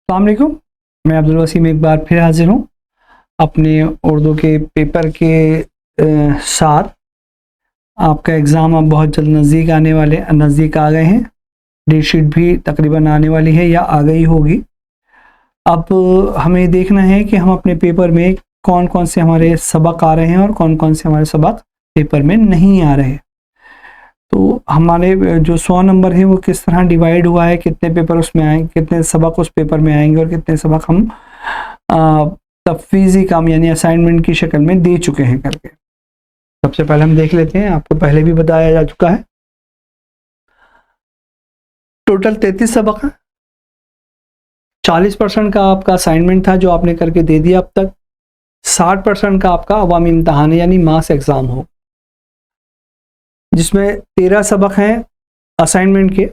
अस्सलाम वालेकुम। मैं अब्दुल वसीम एक बार फिर हाजिर हूँ अपने उर्दू के पेपर के साथ। आपका एग्ज़ाम अब बहुत जल्द नज़दीक आ गए हैं। डेट शीट भी तकरीबन आने वाली है या आ गई होगी। अब हमें देखना है कि हम अपने पेपर में कौन कौन से हमारे सबक आ रहे हैं और कौन कौन से हमारे सबक पेपर में नहीं आ रहे। तो हमारे जो 100 नंबर है वो किस तरह डिवाइड हुआ है, कितने पेपर उसमें आएंगे, कितने सबक उस पेपर में आएंगे और कितने सबक हम तफवीज़ी काम यानी असाइनमेंट की शक्ल में दे चुके हैं करके। सबसे पहले हम देख लेते हैं। आपको पहले भी बताया जा चुका है। टोटल 33 सबक है। 40% का आपका असाइनमेंट था जो आपने करके दे दिया अब तक। 60% का आपका अवामी इम्तहान यानी मास एग्ज़ाम हो, जिसमें 13 सबक हैं असाइनमेंट के।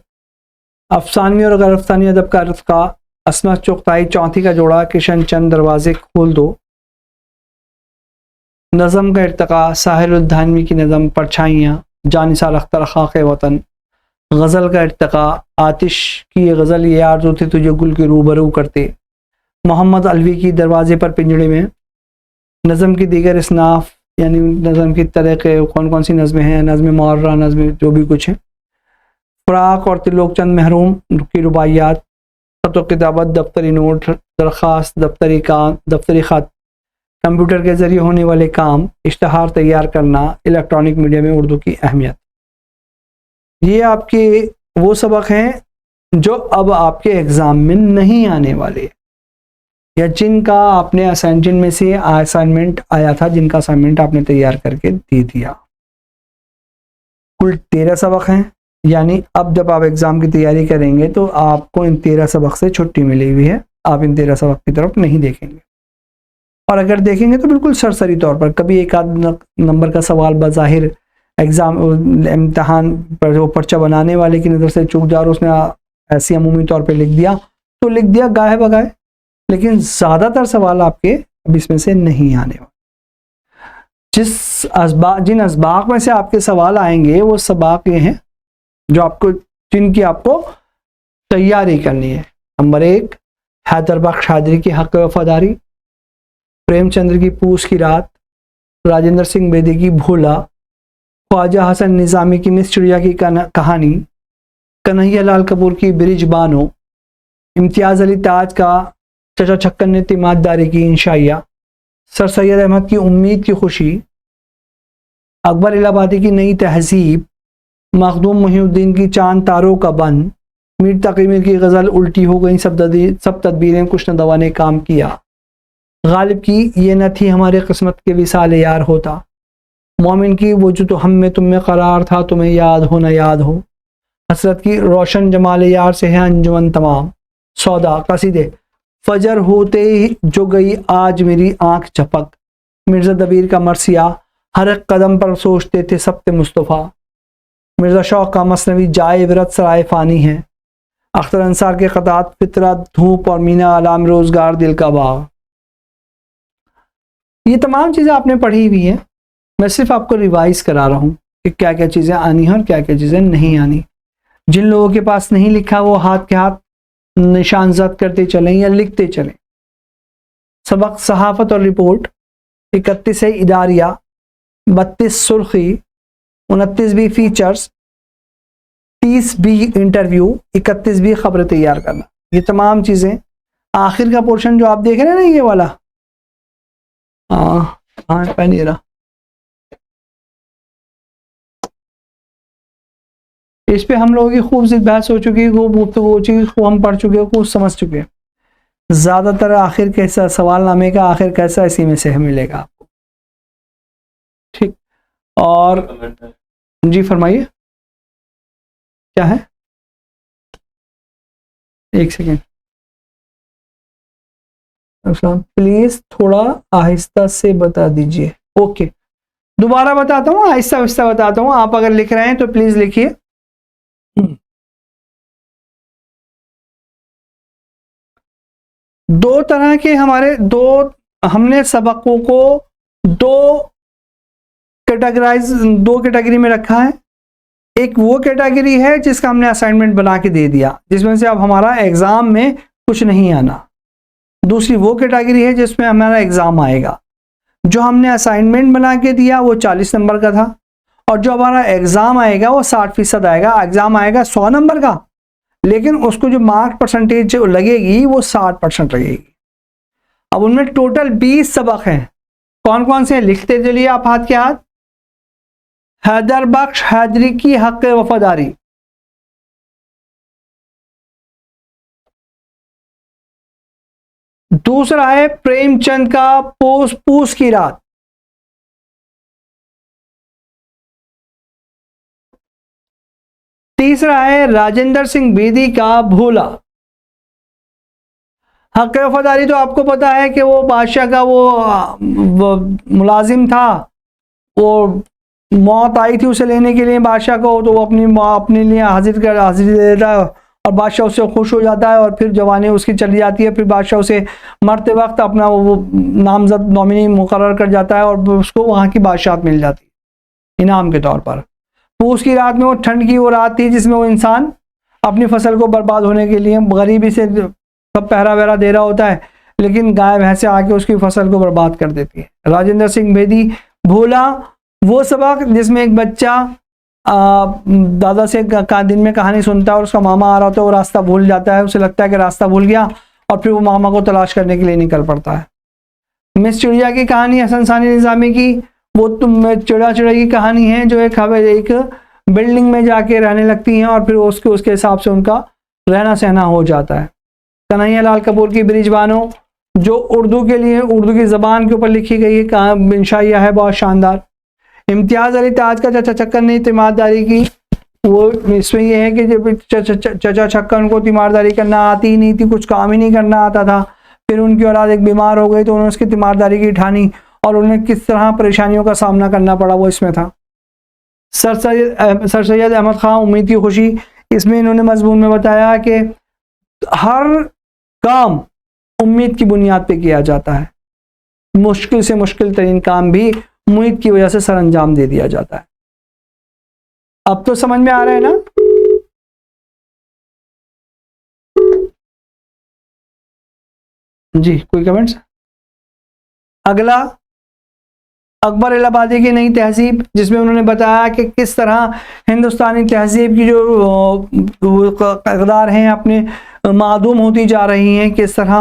अफसानवी और गैर अफसानी अदब का अर्थ का, असमत चुगताई, चौथी का जोड़ा, किशन चंद दरवाजे खोल दो, नज़म का इर्तका, साहिल-उद-धानवी की नज़म परछाइयाँ, जानिसार अख्तर खाक वतन, गज़ल का इर्तका, आतिश की ये गज़ल ये आरज़ू थी तुझे गुल के रूबरू करते, मोहम्मद अलवी की दरवाजे पर पिंजड़े में, नज़म की दीगर इसनाफ यानी नज़म की तरह के कौन कौन सी नज़में हैं, नज़म मुअर्रा, नज़म जो भी कुछ है, फ़राक़ और तिलोक चंद महरूम की रुबाइयात, ख़त व किताबत, दफ्तरी नोट, दरख्वास्त, दफ्तरी ख़त, कंप्यूटर के ज़रिए होने वाले काम, इश्तहार तैयार करना, इलेक्ट्रॉनिक मीडिया में उर्दू की अहमियत। ये आपके वो सबक हैं जो अब आपके एग्ज़ाम में नहीं आने वाले या जिनका आपने जिनमें से असाइनमेंट आया था, जिनका असाइनमेंट आपने तैयार करके दे दिया। कुल 13 सबक हैं, यानी अब जब आप एग्ज़ाम की तैयारी करेंगे तो आपको इन 13 सबक से छुट्टी मिली हुई है। आप इन 13 सबक की तरफ नहीं देखेंगे, और अगर देखेंगे तो बिल्कुल सरसरी तौर पर। कभी एक आध नंबर का सवाल बज़ाहिर एग्ज़ाम इम्तहान पर जो पर्चा बनाने वाले की नज़र से चूक जा और उसने ऐसी अमूमी तौर पर लिख दिया तो लिख दिया गाहे बगाए, लेकिन ज़्यादातर सवाल आपके अब इसमें से नहीं आने वाले। जिन असबाक में से आपके सवाल आएंगे वो सबाक ये हैं जो आपको जिनकी आपको तैयारी करनी है। नंबर 1, हैदर बख्श हाजरी की हक़ वफ़ादारी, प्रेमचंद्र की पूस की रात, राजेंद्र सिंह बेदी की भोला, ख्वाजा हसन निज़ामी की मिस चिड़िया की कहानी, कन्हैया लाल कपूर की ब्रिज बानो, इम्तियाज़ अली ताज का चचा छक्कन ने तिमाददारी की इंशाइया, सर सैयद अहमद की उम्मीद की खुशी, अकबर इलाहाबादी की नई तहजीब, मखदूम मुहिउद्दीन की चांद तारों का बन, मीर तक़ी मीर की गज़ल उल्टी हो गई सब तदबीरें कुछ न दवा ने काम किया, गालिब की ये न थी हमारे किस्मत के विसाल यार होता, मोमिन की वो जो तो हम में तुम में करार था तुम्हें याद हो न याद हो, हसरत की रोशन जमाल यार से है अंजुमन तमाम, सौदा कसीदे, फजर होते ही जो गई आज मेरी आंख झपक, मिर्ज़ा दबीर का मरसिया, हर एक कदम पर सोचते थे सब्त मुस्तफ़ा, मिर्ज़ा शौक़ का मसनवी जाए विरत सराय फ़ानी है, अख्तर अंसार के क़तात फितरत धूप और मीना अलाम रोज़गार दिल का बाग। ये तमाम चीज़ें आपने पढ़ी हुई हैं, मैं सिर्फ आपको रिवाइज़ करा रहा हूँ कि क्या क्या चीज़ें आनी हैं और क्या क्या चीज़ें नहीं आनी। जिन लोगों के पास नहीं लिखा वो हाथ के हाथ निशान ज़द करते चलें या लिखते चलें। सबक सहाफ़त और रिपोर्ट 31 है इदारिया, 32 सुर्खी, 29 भी फीचर्स, 30 भी इंटरव्यू, 31 भी खबर तैयार करना। ये तमाम चीज़ें आखिर का पोर्शन जो आप देख रहे हैं ना, ये वाला पेन ये रहा, इस पे हम लोगों की खूब सी बहस हो चुकी है, खूब गुफ्तगू हो चुकी है, खूब हम पढ़ चुके हैं, खूब समझ चुके हैं। ज़्यादातर आखिर कैसा सवालनामे का आखिर कैसा इसी में से मिलेगा आपको। ठीक, और जी फरमाइए क्या है। एक सेकेंड प्लीज, थोड़ा आहिस्ता से बता दीजिए। ओके, दोबारा बताता हूँ, आहिस्ता आहिस्ता बताता हूँ। आप अगर लिख रहे हैं तो प्लीज लिखिए। दो तरह के हमने सबकों को दो कैटेगरी में रखा है। एक वो कैटेगरी है जिसका हमने असाइनमेंट बना के दे दिया, जिसमें से अब हमारा एग्जाम में कुछ नहीं आना। दूसरी वो कैटेगरी है जिसमें हमारा एग्ज़ाम आएगा। जो हमने असाइनमेंट बना के दिया वो 40 नंबर का था, और जो हमारा एग्ज़ाम आएगा वो 60% आएगा। एग्ज़ाम आएगा 100 नंबर का, लेकिन उसको जो मार्क परसेंटेज लगेगी वो 60% लगेगी। अब उनमें टोटल 20 सबक हैं। कौन कौन से हैं लिखते चलिए आप हाथ के हाथ। हैदर बख्श हैदरी की हक वफादारी, दूसरा है प्रेमचंद का पूस की रात, तीसरा है राजेंद्र सिंह बेदी का भोला। हक वफादारी तो आपको पता है कि वो बादशाह का वो मुलाजिम था, वो मौत आई थी उसे लेने के लिए बादशाह को, तो वो अपने लिए हाजिर देता है और बादशाह उससे खुश हो जाता है, और फिर जवानी उसकी चली जाती है। फिर बादशाह उसे मरते वक्त अपना वो नामजद नॉमिनी मुकर्रर कर जाता है और उसको वहाँ की बादशाहत मिल जाती है इनाम के तौर पर। पूस की रात में वो ठंड की वो रात थी जिसमें वो इंसान अपनी फसल को बर्बाद होने के लिए गरीबी से सब पहरा वहरा दे रहा होता है, लेकिन गाय भैंसे आके उसकी फसल को बर्बाद कर देती है। राजेंद्र सिंह बेदी भोला वो सबक जिसमें एक बच्चा दादा से दिन में कहानी सुनता है और उसका मामा आ रहा होता है, वो रास्ता भूल जाता है, उसे लगता है कि रास्ता भूल गया, और फिर वो मामा को तलाश करने के लिए निकल पड़ता है। मिस चिड़िया की कहानी हसन सानी निज़ामी की, वो चिड़ा चिड़ा की कहानी है, जो एक बिल्डिंग में जाके रहने लगती हैं और फिर उसके हिसाब से उनका रहना सहना हो जाता है। कन्हैया लाल कपूर की ब्रिजबानो, जो उर्दू के लिए उर्दू की ज़बान के ऊपर लिखी गई है, कहाँ इंशाइया है बहुत शानदार। इम्तियाज़ अली ताज का चचा छक्कर ने तीमारदारी की, वो इसमें यह है कि जब चचा छक्कर उनको तीमारदारी करना आती ही नहीं थी, कुछ काम ही नहीं करना आता था, फिर उनकी औलाद एक बीमार हो गई तो उन्होंने उसकी तीमारदारी की ठानी और उन्हें किस तरह परेशानियों का सामना करना पड़ा वो इसमें था। सर सैयद अहमद खां उम्मीद की खुशी, इसमें इन्होंने मजमून में बताया कि हर काम उम्मीद की बुनियाद पे किया जाता है, मुश्किल से मुश्किल तरीन काम भी उम्मीद की वजह से सर अंजाम दे दिया जाता है। अब तो समझ में आ रहा है ना। जी कोई कमेंट्स। अगला अकबर इलाहाबादी की नई तहजीब, जिसमें उन्होंने बताया कि किस तरह हिंदुस्तानी तहजीब की जो इक़दार हैं अपने मादूम होती जा रही हैं, किस तरह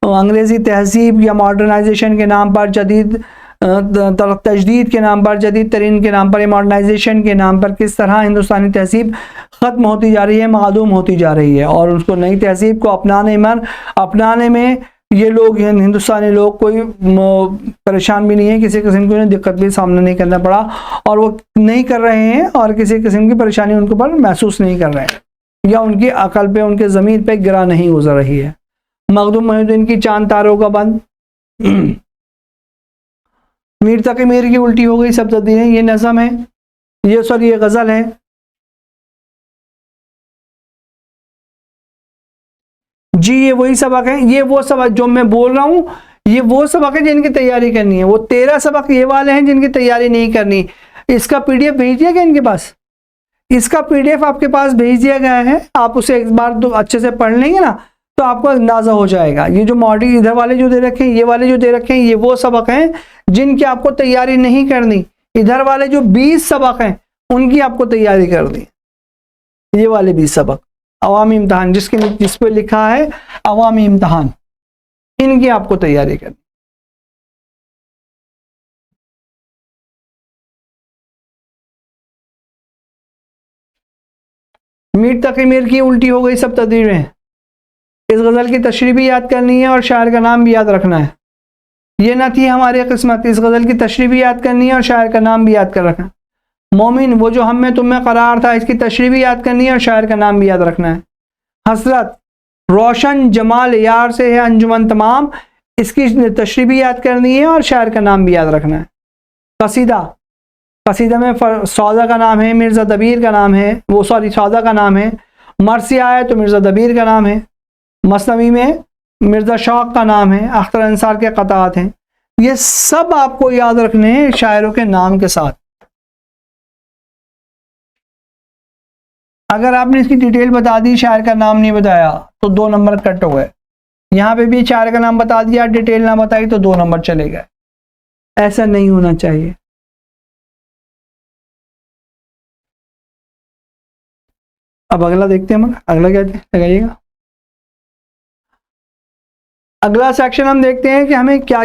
अंग्रेज़ी तहजीब या मॉडर्नाइजेशन के नाम पर, जदीद तजदीद के नाम पर, जदीद तरीन के नाम पर, मॉडर्नाइजेशन के नाम पर किस तरह हिंदुस्तानी तहजीब ख़त्म होती जा रही है, मादूम होती जा रही है, और उसको नई तहजीब को अपनाने में ये लोग हिंदुस्तानी लोग कोई परेशान भी नहीं है, किसी किस्म की उन्हें दिक्कत भी सामना नहीं करना पड़ा, और वो नहीं कर रहे हैं और किसी किस्म की परेशानी उनके ऊपर महसूस नहीं कर रहे हैं, या उनकी अकल पे उनके ज़मीन पे गिरा नहीं गुजर रही है। मखदूम मोहिउद्दीन की चांद तारों का बंद, मीर तकी मीर की उल्टी हो गई सब तब्दीलें, ये नज़म है, ये गज़ल है। जी ये वही सबक है, ये वो सबक जो मैं बोल रहा हूँ, ये वो सबक है जिनकी तैयारी करनी है। वो 13 सबक ये वाले हैं जिनकी तैयारी नहीं करनी। इसका पीडीएफ भेज दिया गया इनके पास, इसका पीडीएफ आपके पास भेज दिया गया है, आप उसे एक बार तो अच्छे से पढ़ लेंगे ना तो आपको अंदाजा हो जाएगा। ये जो मॉडल इधर वाले जो दे रखे हैं, ये वाले जो दे रखे हैं, ये वो सबक हैं जिनकी आपको तैयारी नहीं करनी। इधर वाले जो 20 सबक हैं उनकी आपको तैयारी करनी। ये वाले 20 सबक अवामी इम्तहान, जिस पे लिखा है अवामी इम्तहान, इनकी आपको तैयारी करनी। मीर तकी मीर की उल्टी हो गई सब तदरीरें, इस गज़ल की तशरीह भी याद करनी है और शायर का नाम भी याद रखना है। ये ना थी हमारी किस्मत, इस गज़ल की तशरीह भी याद करनी है और शायर का नाम भी याद कर रखना है। मोमिन वो जो हम में तुम में करार था, इसकी तशरीह भी याद करनी है और शायर का नाम भी याद रखना है। हसरत रोशन जमाल यार से है अंजुमन तमाम, इसकी तशरीह भी याद करनी है और शायर का नाम भी याद रखना है। कसीदा में सौदा का नाम है, मिर्ज़ा दबीर का नाम है, सौदा का नाम है। मरसिया है तो मिर्ज़ा दबीर का नाम है। मसनवी में मिर्ज़ा शौक का नाम है, अख्तर अंसार के क़तात हैं। ये सब आपको याद रखने हैं शायरों के नाम के साथ। अगर आपने इसकी डिटेल बता दी, शायर का नाम नहीं बताया, तो 2 नंबर कट हो गए। यहाँ पे भी 4 का नाम बता दिया, डिटेल ना बताई तो 2 नंबर चले गए। ऐसा नहीं होना चाहिए। अब अगला देखते हैं हम, अगला क्या लगाइएगा। अगला सेक्शन हम देखते हैं कि हमें क्या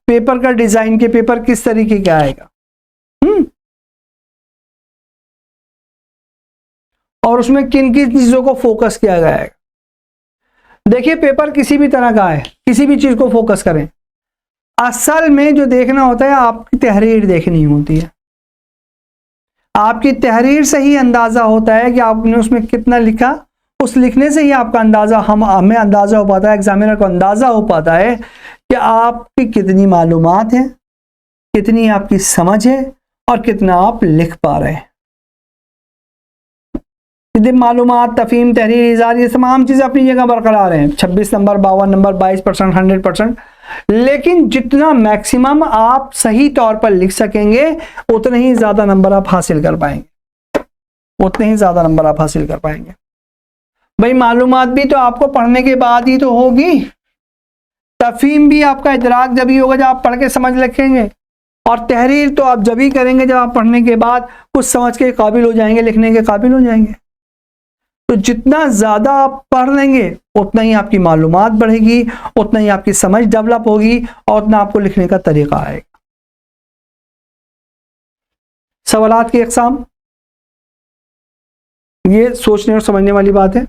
पेपर का डिजाइन, के पेपर किस तरीके का आएगा। और उसमें किन किन चीजों को फोकस किया गया है। देखिए पेपर किसी भी तरह का है, किसी भी चीज को फोकस करें, असल में जो देखना होता है आपकी तहरीर देखनी होती है। आपकी तहरीर से ही अंदाजा होता है कि आपने उसमें कितना लिखा। उस लिखने से ही आपका अंदाजा, हमें अंदाजा हो पाता है, एग्जामिनर को अंदाजा हो पाता है कि आपकी कितनी मालूमात है, कितनी आपकी समझ है और कितना आप लिख पा रहे हैं। मालूमात, तफहीम, तहरीर, इज़ार, ये तमाम चीज़ें अपनी जगह बरकरार हैं। 26 नंबर, 52 नंबर, 22%, 100%। लेकिन जितना मैक्सिमम आप सही तौर पर लिख सकेंगे उतने ही ज़्यादा नंबर आप हासिल कर पाएंगे, उतने ही ज़्यादा नंबर आप हासिल कर पाएंगे। भाई मालूमात भी तो आपको पढ़ने के बाद ही तो होगी, तफहीम भी आपका इदराक जब ही होगा जब आप पढ़ के समझ लिखेंगे, और तहरीर तो आप जब ही करेंगे जब आप पढ़ने के बाद कुछ समझ के काबिल हो जाएंगे, लिखने के काबिल हो जाएंगे। तो जितना ज़्यादा आप पढ़ लेंगे उतना ही आपकी मालूमात बढ़ेगी, उतना ही आपकी समझ डेवलप होगी और उतना आपको लिखने का तरीका आएगा। सवालात की अक़साम, ये सोचने और समझने वाली बात है।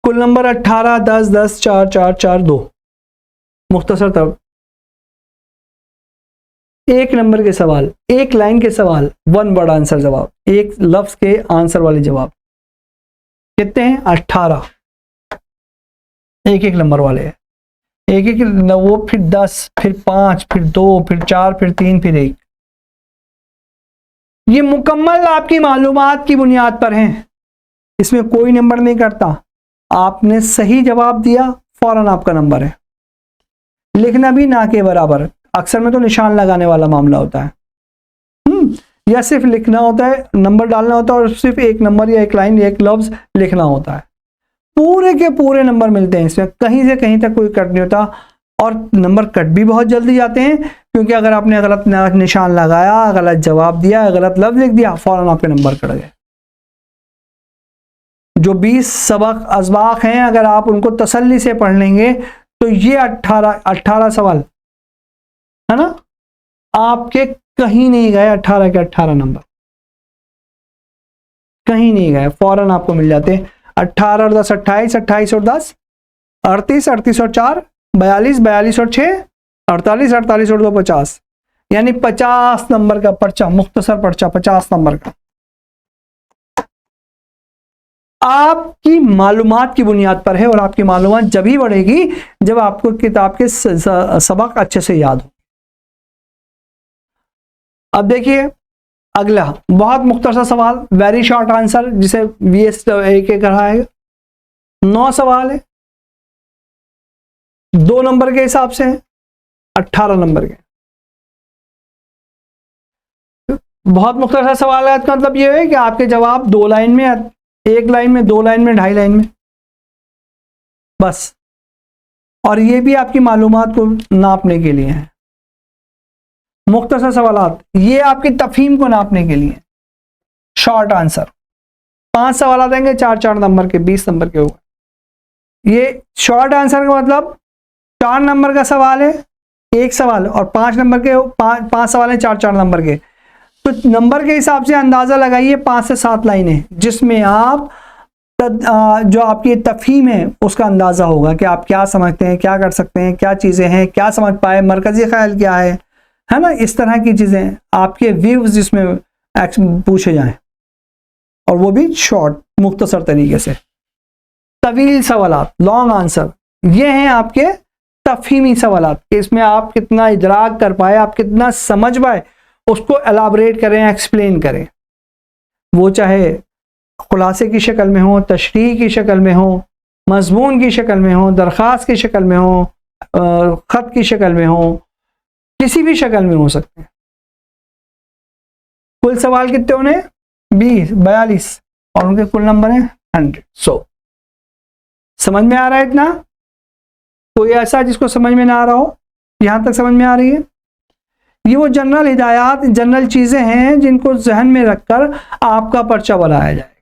कुल नंबर 18, 10, 10, 4, 4, 4, 2। मुख्तसर तब एक नंबर के सवाल, एक लाइन के सवाल, 1 वर्ड आंसर जवाब, एक लफ्ज के आंसर वाले जवाब कितने हैं? 18। एक एक नंबर वाले हैं, एक एक वो, फिर 10, फिर 5, फिर 2, फिर 4, फिर 3, फिर 1। ये मुकम्मल आपकी मालूमात की बुनियाद पर हैं, इसमें कोई नंबर नहीं करता। आपने सही जवाब दिया फौरन आपका नंबर है। लिखना भी ना के बराबर, अक्सर में तो निशान लगाने वाला मामला होता है, या सिर्फ लिखना होता है, नंबर डालना होता है और सिर्फ एक नंबर या एक लाइन या एक लफ्ज लिखना होता है। पूरे के पूरे नंबर मिलते हैं इसमें, कहीं से कहीं तक कोई कट नहीं होता। और नंबर कट भी बहुत जल्दी जाते हैं, क्योंकि अगर आपने गलत निशान लगाया, गलत जवाब दिया, गलत लफ्ज लिख दिया, फौरन आपके नंबर कट गए। जो 20 सबक अज़बाक हैं, अगर आप उनको तसल्ली से पढ़ लेंगे तो ये 18 सवाल है ना, आपके कहीं नहीं गए। 18 के 18 नंबर कहीं नहीं गए, फौरन आपको मिल जाते हैं। 18 और 10 28, 28 और 10 38, 38 और 4 42, 42 और 6 48, 48 और 2 50, यानी 50 नंबर का पर्चा, मुख्तसर पर्चा 50 नंबर का आपकी मालूमात की बुनियाद पर है। और आपकी मालूमात जब ही बढ़ेगी जब आपको किताब के सबक अच्छे से याद हो। अब देखिए अगला बहुत मुख्तसर सवाल, वेरी शॉर्ट आंसर, जिसे VS के कहा है। 9 सवाल है, 2 नंबर के हिसाब से है, 18 नंबर के। बहुत मुख्तसर सवाल है, इसका मतलब यह है कि आपके जवाब 2 लाइन में, 1 लाइन में, 2 लाइन में, 2.5 लाइन में, बस। और ये भी आपकी मालूमात को नापने के लिए है। मुख्तसर सवालात ये आपकी तफहीम को नापने के लिए। शॉर्ट आंसर 5 सवाल देंगे, 4-4 नंबर के, 20 नंबर के होगा। ये शॉर्ट आंसर का मतलब 4 नंबर का सवाल है, 1 सवाल, और 5 नंबर के 5 सवाल हैं, 4-4 नंबर के। तो नंबर के हिसाब से अंदाजा लगाइए 5 से 7 लाइनें, जिसमें आप जो आपकी तफहीम है उसका अंदाजा होगा कि आप क्या समझते हैं, क्या कर सकते हैं, क्या चीज़ें हैं, क्या समझ पाए, मरकजी ख्याल क्या है ना। इस तरह की चीज़ें आपके व्यूज जिसमें पूछे जाएं, और वो भी शॉर्ट मुख्तसर तरीके से। तवील सवालात, लॉन्ग आंसर, ये हैं आपके तफहीमी सवालात, इसमें आप कितना इदराक कर पाए, आप कितना समझ पाए, उसको एलाबरेट करें, एक्सप्लेन करें। वो चाहे खुलासे की शक्ल में हो, तशरीह की शक्ल में हो, मजमून की शक्ल में हो, दरख्वास्त की शक्ल में हो, ख़त की शक्ल में हो, किसी भी शक्ल में हो सकते हैं। कुल सवाल कितने होने? 42, और उनके कुल नंबर हैं 100। समझ में आ रहा है इतना? कोई ऐसा जिसको समझ में ना आ रहा हो? यहां तक समझ में आ रही है? ये वो जनरल हिदायत, जनरल चीजें हैं जिनको जहन में रखकर आपका पर्चा बनाया जाए।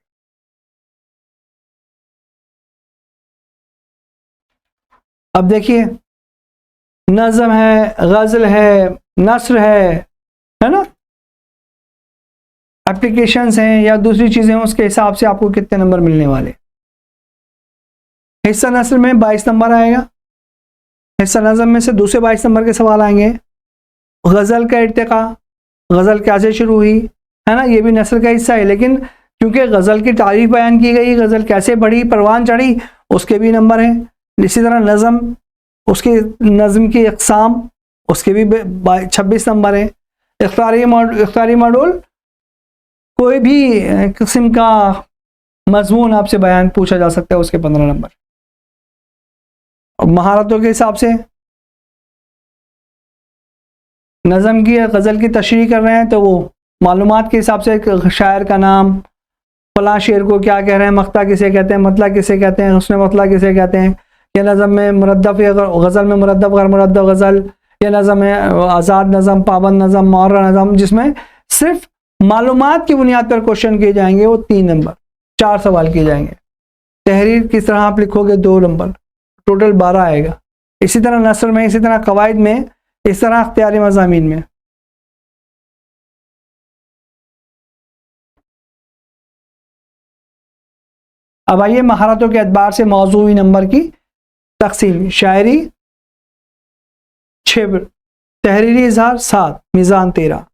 अब देखिए, नज़म है, गजल है, नस्र है ना, एप्लीकेशंस हैं या दूसरी चीजें, उसके हिसाब से आपको कितने नंबर मिलने वाले। हिस्सा नस्र में 22 नंबर आएगा, हिस्सा नज़म में से दूसरे 22 नंबर के सवाल आएंगे। गजल का इर्तिका, गजल कैसे शुरू हुई, है ना, ये भी नस्र का हिस्सा है, लेकिन क्योंकि गजल की तारीफ बयान की गई, गजल कैसे बढ़ी, परवान चढ़ी, उसके भी नंबर हैं। इसी तरह नज़म, उसके नज़म की अक़साम, उसके भी 26 नंबर हैं। इख्तियारी मॉडल, कोई भी किस्म का मजमून आपसे बयान पूछा जा सकता है, उसके 15 नंबर। और महारतों के हिसाब से नज़म की या गज़ल की तशरीह कर रहे हैं तो वो मालूमात के हिसाब से शायर का नाम, फलां शेर को क्या कह रहे हैं, मख्ता किसे कहते हैं, मतला किसे कहते हैं, हुस्न मतला किसे कहते हैं, या नज़म में मुरद्दफ़ या गज़ल में मुरद्दफ़ गैर मुरद्दफ़ गज़ल, या नज़म में आज़ाद नज़म, पाबंद नज़म, मुअर्रा नज़म, जिसमें सिर्फ मालूमात की बुनियाद पर क्वेश्चन किए जाएंगे, वो 3 नंबर, 4 सवाल किए जाएंगे। तहरीर किस तरह आप लिखोगे, 2 नंबर, टोटल 12 आएगा। इसी तरह नस्र में, इसी तरह कवायद में, इस तरह इख्तियारी मज़ामीन में। अब आइए महारतों के एतबार से मौजूई नंबर की तकसीम। शायरी 6, तहरीरी इजहार 7, मिजान 13।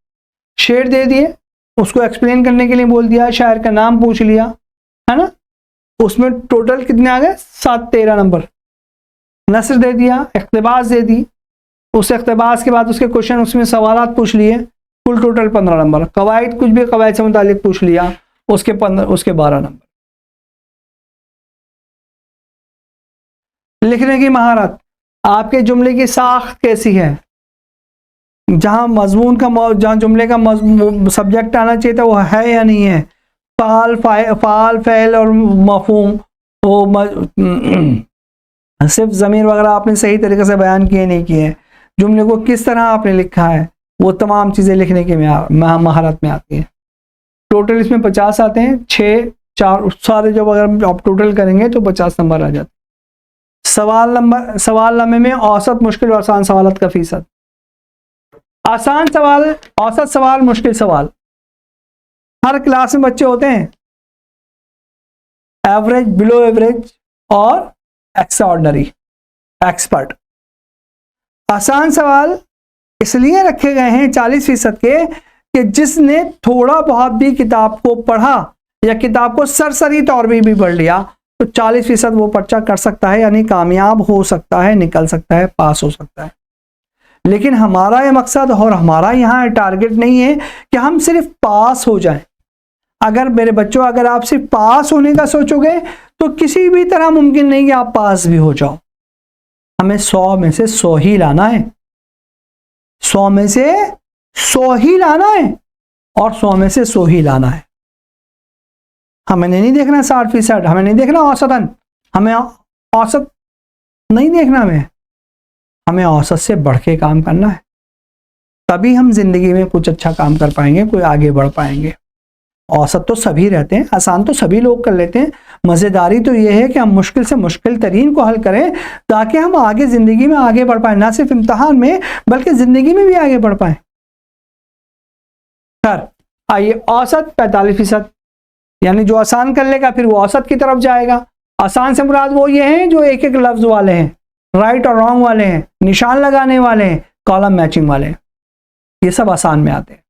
शेर दे दिए, उसको एक्सप्लेन करने के लिए बोल दिया, शायर का नाम पूछ लिया, है ना, उसमें टोटल कितने आ गए, 7, 13 नंबर। नस्र दे दिया, इख्तिबास दे दी, उस इख्तिबास के बाद उसके क्वेश्चन, उसमें सवालात पूछ लिए, कुल टोटल 15 नंबर। कवायद, कुछ भी कवायद से मुतालिक पूछ लिया, उसके 12 नंबर। लिखने की महारत, आपके जुमले की साख्त कैसी है, जहां मजमून का, जहां जुमले का सब्जेक्ट आना चाहिए था वो है या नहीं है, फाल फ़ैल और मफ़हूम, वो सिर्फ ज़मीर वगैरह आपने सही तरीके से बयान किए नहीं किए, जुमले को किस तरह आपने लिखा है, वो तमाम चीज़ें लिखने की महारत में आती हैं। टोटल इसमें 50 आते हैं, 6, 4 सारे जब अगर आप टोटल करेंगे तो 50 नंबर आ जाते हैं। सवाल नंबर में औसत, मुश्किल और आसान सवालत का फीसद। आसान सवाल, औसत सवाल, मुश्किल सवाल। हर क्लास में बच्चे होते हैं, एवरेज, बिलो एवरेज और एक्स्ट्राऑर्डिनरी, एक्सपर्ट। आसान सवाल इसलिए रखे गए हैं 40% के कि जिसने थोड़ा बहुत भी किताब को पढ़ा या किताब को सरसरी तौर पर भी पढ़ लिया तो 40% वो पर्चा कर सकता है, यानी कामयाब हो सकता है, निकल सकता है, पास हो सकता है। लेकिन हमारा ये मकसद और हमारा यहाँ टारगेट नहीं है कि हम सिर्फ पास हो जाएं। अगर मेरे बच्चों, अगर आप सिर्फ पास होने का सोचोगे तो किसी भी तरह मुमकिन नहीं कि आप पास भी हो जाओ। हमें 100 में से 100 ही लाना है, 100 में से 100 ही लाना है, और 100 में से 100 ही लाना है। हमें नहीं देखना 60%, हमें नहीं देखना औसतन, हमें औसत नहीं देखना, हमें औसत से बढ़ के काम करना है। तभी हम जिंदगी में कुछ अच्छा काम कर पाएंगे, कोई आगे बढ़ पाएंगे। औसत तो सभी रहते हैं, आसान तो सभी लोग कर लेते हैं। मज़ेदारी तो ये है कि हम मुश्किल से मुश्किल तरीन को हल करें ताकि हम आगे ज़िंदगी में आगे बढ़ पाएं, ना सिर्फ इम्तिहान में बल्कि ज़िंदगी में भी आगे बढ़ पाएं। खैर, आइए, औसत 45%, यानी जो आसान कर लेगा फिर वो औसत की तरफ जाएगा। आसान से मुराद वो ये हैं जो एक एक लफ्ज़ वाले हैं, राइट और रॉन्ग वाले हैं, निशान लगाने वाले हैं, कॉलम मैचिंग वाले हैं, ये सब आसान में आते हैं।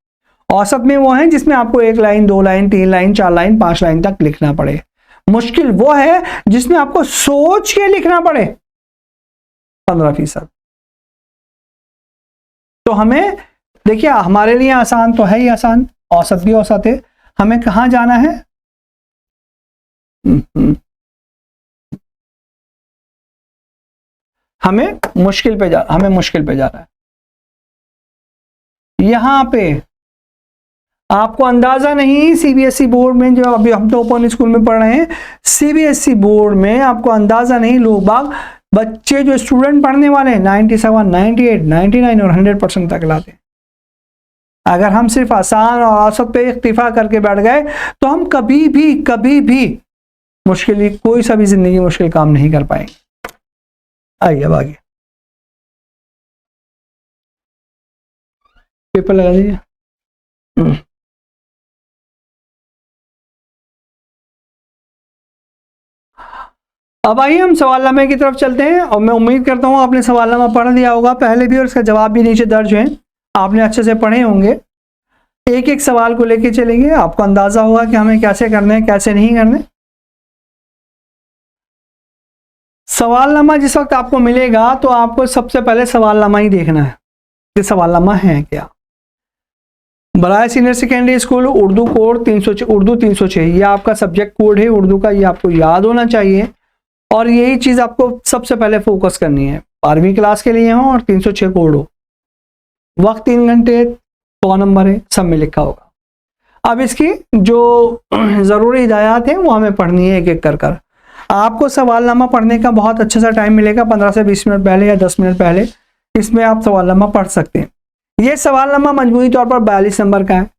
औसत में वो हैं जिसमें आपको 1 line, 2 line, 3 line, 4 line, 5 line तक लिखना पड़े। मुश्किल वो है जिसमें आपको सोच के लिखना पड़े, 15%। तो हमें देखिए, हमारे लिए आसान तो है ही आसान, औसत भी औसत है, हमें कहां जाना है, हमें मुश्किल पे जाना है। यहां पे आपको अंदाजा नहीं, सीबीएसई बोर्ड में जो अभी हम तो ओपन स्कूल में पढ़ रहे हैं, सीबीएसई बोर्ड में आपको अंदाजा नहीं, लोग बाग बच्चे जो स्टूडेंट पढ़ने वाले हैं 97, 98, 99 और 100% तक लाते हैं। अगर हम सिर्फ आसान और औसत पे इक्तिफा करके बैठ गए तो हम कभी भी मुश्किल, कोई सा भी जिंदगी मुश्किल काम नहीं कर पाएंगे। आइए अब आगे पेपर लगा दीजिए। अब आइए हम सवालनामे की तरफ चलते हैं, और मैं उम्मीद करता हूं आपने सवालनामा पढ़ लिया होगा पहले भी, और इसका जवाब भी नीचे दर्ज है, आपने अच्छे से पढ़े होंगे। एक एक सवाल को लेके चलेंगे, आपको अंदाजा होगा कि हमें कैसे करने हैं कैसे नहीं करने। सवालनामा जिस वक्त आपको मिलेगा तो आपको सबसे पहले सवालनामा ही देखना है कि सवालनामा है क्या। बराए senior secondary school Urdu code 306, Urdu 306 ये आपका सब्जेक्ट कोड है उर्दू का, ये आपको याद होना चाहिए और यही चीज आपको सबसे पहले फोकस करनी है। 12वीं क्लास के लिए हो और 306 कोड हो, वक्त 3 घंटे, 100 नंबर है, सब में लिखा होगा। अब इसकी जो जरूरी हिदायत है वो हमें पढ़नी है एक एक कर कर। आपको सवालनामा पढ़ने का बहुत अच्छा सा टाइम मिलेगा, 15 से 20 मिनट पहले या 10 मिनट पहले, इसमें आप सवालनामा पढ़ सकते हैं। ये सवालनामा मजमूई तौर पर 42 नंबर का है।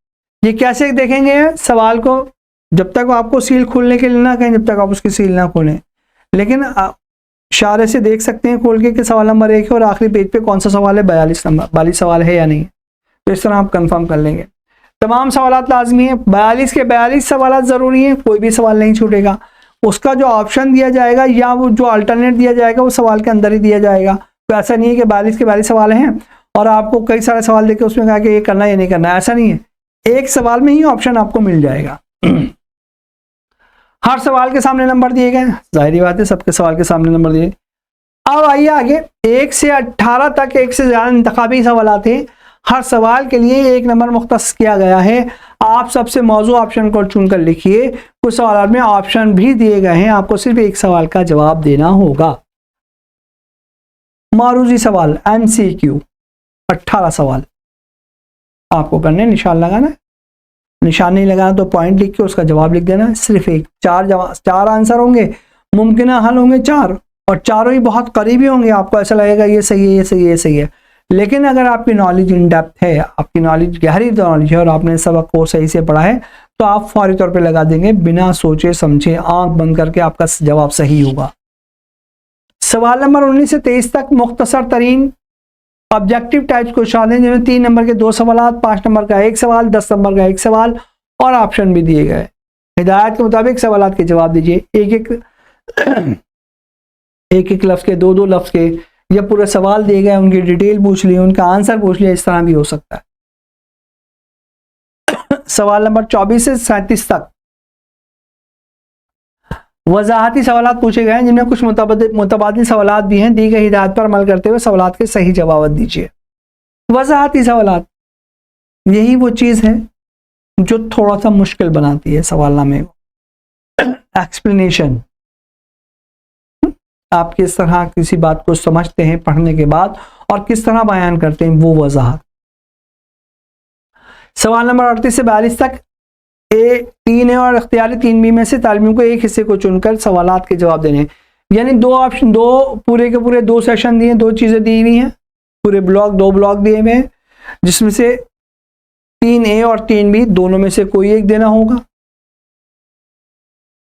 ये कैसे देखेंगे सवाल को, जब तक आपको सील खोलने के लिए ना कहें जब तक आप उसकी सील ना खोलें, लेकिन इशारे से देख सकते हैं खोल के कि सवाल नंबर 1 है और आखिरी पेज पे कौन सा सवाल है, 42 सवाल है या नहीं, तो इस तरह आप कंफर्म कर लेंगे। तमाम सवालात लाजमी है, 42 के 42 सवालात ज़रूरी हैं, कोई भी सवाल नहीं छूटेगा। उसका जो ऑप्शन दिया जाएगा या वो जो अल्टरनेट दिया जाएगा वो सवाल के अंदर ही दिया जाएगा। तो ऐसा नहीं है कि 42 के 42 सवाल हैं और आपको कई सारे सवाल देके उसमें कहा कि ये करना है या नहीं करना है, ऐसा नहीं है। एक सवाल में ही ऑप्शन आपको मिल जाएगा। हर सवाल के सामने नंबर दिए गए, जाहिर बात है सबके सवाल के सामने नंबर दिए। अब आइए आगे, 1 से 18 तक 1 से ज़्यादा इंतखाबी सवाल आते हैं। हर सवाल के लिए 1 नंबर मुख्तस किया गया है। आप सबसे मौजू ऑप्शन को चुनकर लिखिए। कुछ सवाल में ऑप्शन भी दिए गए हैं, आपको सिर्फ एक सवाल का जवाब देना होगा। मारूजी सवाल MCQ 18 सवाल आपको करने, निशान लगाना है, निशान नहीं लगाना तो पॉइंट लिख के उसका जवाब लिख देना है। सिर्फ एक, 4 आंसर होंगे, मुमकिन हल होंगे 4 और चारों ही बहुत करीबी होंगे। आपको ऐसा लगेगा ये सही है, ये सही है, ये सही है, लेकिन अगर आपकी नॉलेज इन डेप्थ है, आपकी नॉलेज गहरी नॉलेज है और आपने सबक को सही से पढ़ा है तो आप फौरी तौर पे लगा देंगे बिना सोचे समझे, आंख बंद करके आपका जवाब सही होगा। सवाल नंबर 19 से 23 तक मुख्तसर तरीन ऑब्जेक्टिव टाइप्स क्वेश्चन हैं, जिनमें 3 नंबर के 2 सवाल, 5 नंबर का 1 सवाल, 10 नंबर का 1 सवाल और ऑप्शन भी दिए गए। हिदायत के मुताबिक सवालात के जवाब दीजिए। एक एक लफ्ज के, 2 लफ्ज के, या पूरे सवाल दिए गए उनकी डिटेल पूछ ली, उनका आंसर पूछ लिया, इस तरह भी हो सकता है। सवाल नंबर 24 से 37 तक वजाहती सवालात पूछे गए हैं, जिनमें कुछ मुतबादिल सवालात भी हैं। दी गई हिदायत पर अमल करते हुए सवालात के सही जवाब दीजिए। वजाहती सवालात यही वो चीज है जो थोड़ा सा मुश्किल बनाती है सवालनामे को। एक्सप्लेनेशन, आप किस तरह किसी बात को समझते हैं पढ़ने के बाद और किस तरह बयान करते हैं, वो वजाहत। सवाल नंबर 38 से 42 तक A3 और इख्तियारी 3B में से तालिबियों को एक हिस्से को चुनकर सवालात के जवाब देने, यानी 2 ऑप्शन, 2 पूरे के पूरे 2 सेशन दिए, 2 चीजें दी हुई हैं, पूरे ब्लॉक 2 ब्लॉक दिए हुए हैं, जिसमें से 3A और 3B दोनों में से कोई एक देना होगा।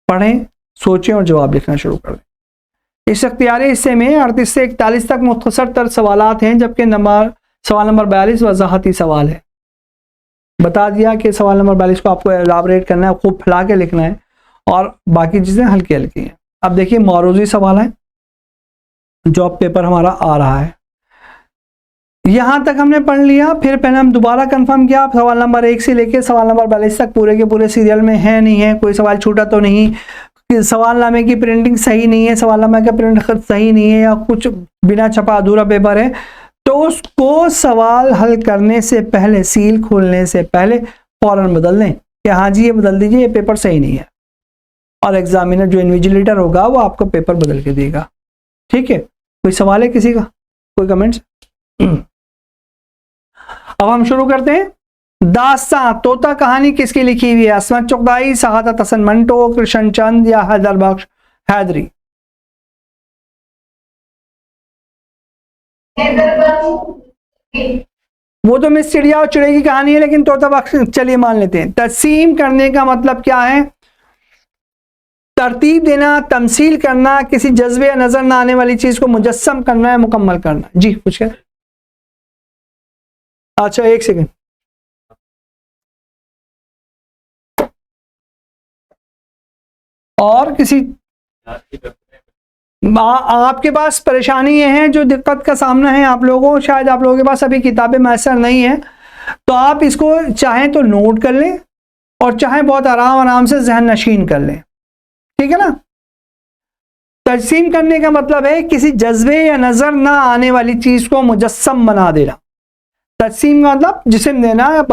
पढ़ें, सोचें और जवाब लिखना शुरू कर दें। इस इख्तियारी हिस्से में 38 से 41 तक मुख्तसर तर सवालात हैं, जबकि सवाल नंबर 42 वजाहती सवाल है। बता दिया कि सवाल नंबर 42 को आपको एलाबरेट करना है, खूब फैला के लिखना है और बाकी चीज़ें हल्की हल्की हैं। अब देखिए मौरूजी सवाल है, जॉब पेपर हमारा आ रहा है। यहाँ तक हमने पढ़ लिया, फिर पहले हम दोबारा कंफर्म किया सवाल नंबर 1 से लेके सवाल नंबर 42 तक पूरे के पूरे सीरियल में है नहीं है, कोई सवाल छूटा तो नहीं, सवालनामे की प्रिंटिंग सही नहीं है, सवालनामे का प्रिंट खत सही नहीं है, या कुछ बिना छपा अधूरा पेपर है, तो उसको सवाल हल करने से पहले, सील खोलने से पहले फौरन बदल दें कि हाँ जी ये बदल दीजिए, ये पेपर सही नहीं है, और एग्जामिनर जो इन्विजिलेटर होगा वो आपका पेपर बदल के देगा। ठीक है, कोई सवाल है किसी का, कोई कमेंट्स? अब हम शुरू करते हैं दास्तां तोता कहानी किसकी लिखी हुई है? असमत चुगताई, सआदत हसन मंटो, कृष्ण चंद या हैदर बख्श हैदरी? वो तो मिस चिड़िया और चिड़ै की कहानी है, लेकिन तोता बख्श चलिए मान लेते हैं। तस्सीम करने का मतलब क्या है? तरतीब देना, तमसील करना, किसी जज्बे या नजर ना आने वाली चीज को मुजस्सम करना है, मुकम्मल करना। जी कुछ कह? अच्छा एक सेकंड, और किसी आपके पास परेशानी ये है, जो दिक्कत का सामना है आप लोगों को, शायद आप लोगों के पास अभी किताबें मैसर नहीं है, तो आप इसको चाहें तो नोट कर लें और चाहें बहुत आराम आराम से जहन नशीन कर लें, ठीक है ना। तकसीम करने का मतलब है किसी जज्बे या नजर ना आने वाली चीज को मुजस्सम बना देना। तकसीम का मतलब जिस्म देना,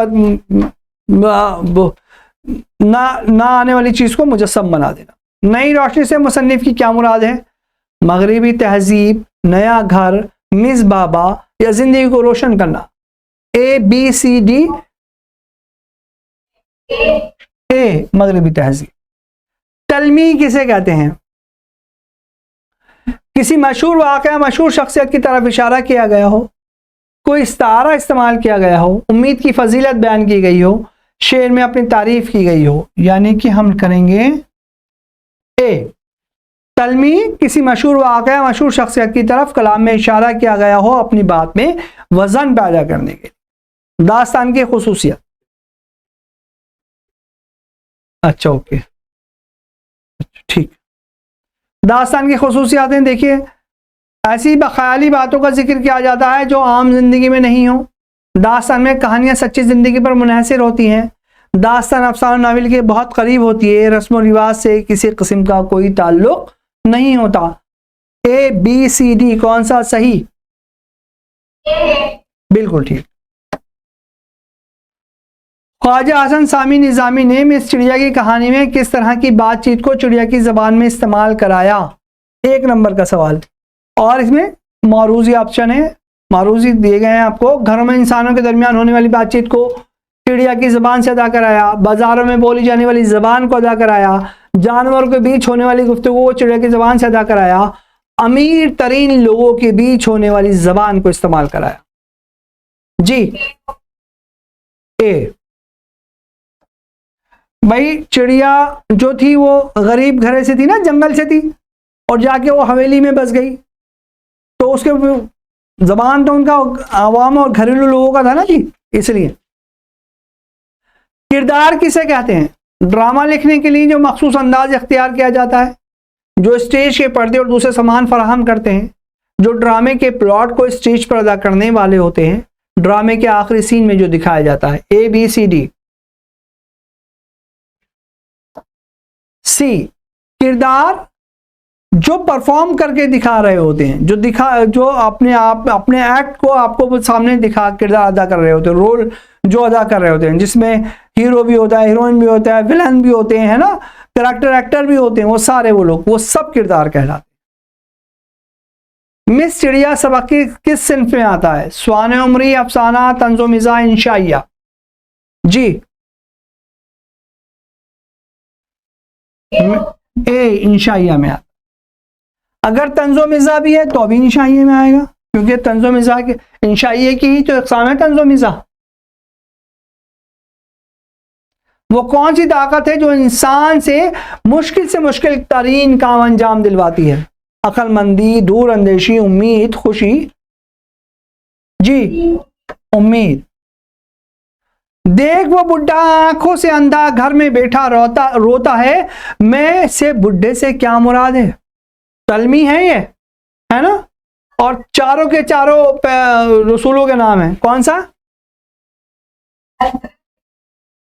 ना आने वाली चीज को मुजस्सम बना देना। नई रोशनी से मुसन्निफ की क्या मुराद है? मगरिबी तहजीब, नया घर, मिस बाबा या जिंदगी को रोशन करना। ए बी सी डी। ए मगरिबी तहजीब। तलमी किसे कहते हैं? किसी मशहूर वाक़या, मशहूर शख्सियत की तरफ इशारा किया गया हो, कोई इस्तारा इस्तेमाल किया गया हो, उम्मीद की फजीलत बयान की गई हो, शेर में अपनी तारीफ की गई हो। यानी कि हम करेंगे ए तलमी, किसी मशहूर वाक़या, मशहूर शख्सियत की तरफ कलाम में इशारा किया गया हो अपनी बात में वजन पैदा करने के लिए। दास्तान की खुसूसियत। अच्छा ओके ठीक। दास्तान की खुसूसियातें देखिए, ऐसी बख्याली बातों का जिक्र किया जाता है जो आम जिंदगी में नहीं हो। दास्तान में कहानियां सच्ची जिंदगी पर मुनहसर होती हैं। दास्तान अफसाना नावल के बहुत करीब होती है, रस्म और रिवाज से किसी किस्म का कोई ताल्लुक नहीं होता। ए बी सी डी कौन सा सही? बिल्कुल ठीक। ख्वाजा हसन सामी निज़ामी ने मिस चिड़िया की कहानी में किस तरह की बातचीत को चिड़िया की जबान में इस्तेमाल कराया? एक नंबर का सवाल। और इसमें मारूजी ऑप्शन है, मारूजी दिए गए हैं आपको। घरों में इंसानों के दरमियान होने वाली बातचीत को चिड़िया की जबान से अदा कराया। बाजारों में बोली जाने वाली जबान को अदा कराया। जानवरों के बीच होने वाली गुफ्तगू को चिड़िया की जबान से अदा कराया। अमीर तरीन लोगों के बीच होने वाली जबान को इस्तेमाल कराया। जी ए। भाई चिड़िया जो थी वो गरीब घरे से थी ना, जंगल से थी, और जाके वो हवेली में बस गई, तो उसके जबान तो उनका आवाम और घरेलू लोगों का था ना जी, इसलिए। किरदार किसे कहते हैं? ड्रामा लिखने के लिए जो मखसूस अंदाज इख्तियार किया जाता है, जो स्टेज के पर्दे और दूसरे सामान फराहम करते हैं, जो ड्रामे के प्लॉट को स्टेज पर अदा करने वाले होते हैं, ड्रामे के आखिरी सीन में जो दिखाया जाता है। ए बी सी डी। सी किरदार जो परफॉर्म करके दिखा रहे होते हैं, जो अपने एक्ट को आपको सामने दिखा किरदार अदा कर रहे होते हैं, रोल जो अदा कर रहे होते हैं, जिसमें हीरो भी होता है, हीरोइन भी होता है, विलन भी होते हैं, है ना, कैरेक्टर एक्टर भी होते हैं, वो सारे वो लोग, वो सब किरदार कहलाते हैं। मिस चिड़िया सबक की किस सिन्फ में आता है? स्वान उमरी, अफसाना, तंज़ो मिज़ा, इंशाइया? जी ए इंशाइया में आता। अगर तंज़ो मिज़ा भी है तो भी इंशाइया में आएगा, क्योंकि तंज़ो मिज़ा के इंशाइया की ही तो इक़साम है तंज़ो मिज़ा। वो कौन सी ताकत है जो इंसान से मुश्किल तरीन काम अंजाम दिलवाती है? अक्लमंदी, दूर अंदेशी, उम्मीद, खुशी? जी उम्मीद। देख वो बुढ़ा आंखों से अंधा घर में बैठा रोता है, मैं से बुढ़े से क्या मुराद है? तलमी है ये, है ना। और चारों के चारों रसूलों के नाम है, कौन सा?